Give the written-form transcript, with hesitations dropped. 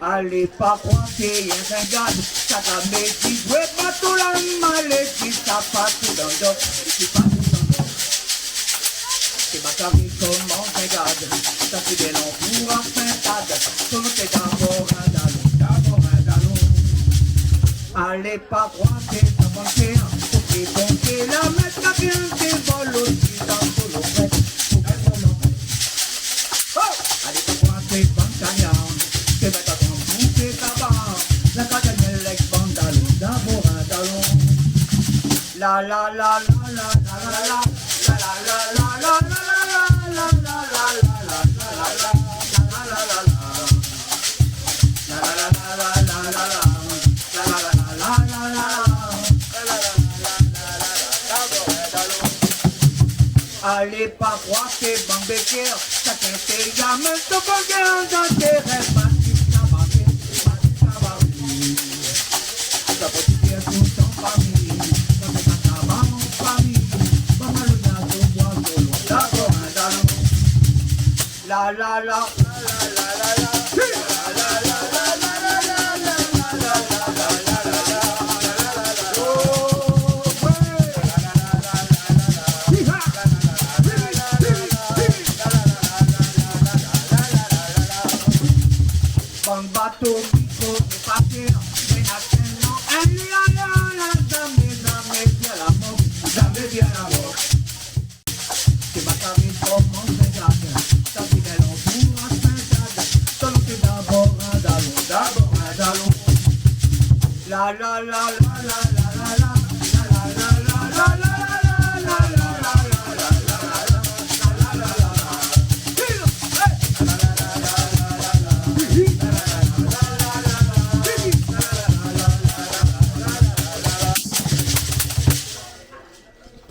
Allez pas croire qu'il y a un gars, ça t'a médit, ouais pas tout la maladie, ça passe tout dans le dos, c'est pas tout dans le dos. C'est pas ta vie comment un gars, ça fait des longs pour un pintade, tout le monde d'abord un dalon. Allez pas croire que ça manquait, faut qu'il bonque la mettre la bien, c'est vol aussi dans le solo fait, faut qu'elle s'en envoie. Oh! Allez pas croire que c'est bon gagnant, que va t'attendre. La cadenelle ex bandalon, d'abord un talon. La la la la la la la la la la la la la allez pas croire que Bambéker, ça t'intéresse, mais ce banquier t'intéresse pas. La la la Bon bateau, micro, papier, mais actuellement, jamais bien la mort. C'est ma famille, comment c'est ça? Ça fait des longs pour un spectacle. Solo que d'abord un dalon. La la la la la la.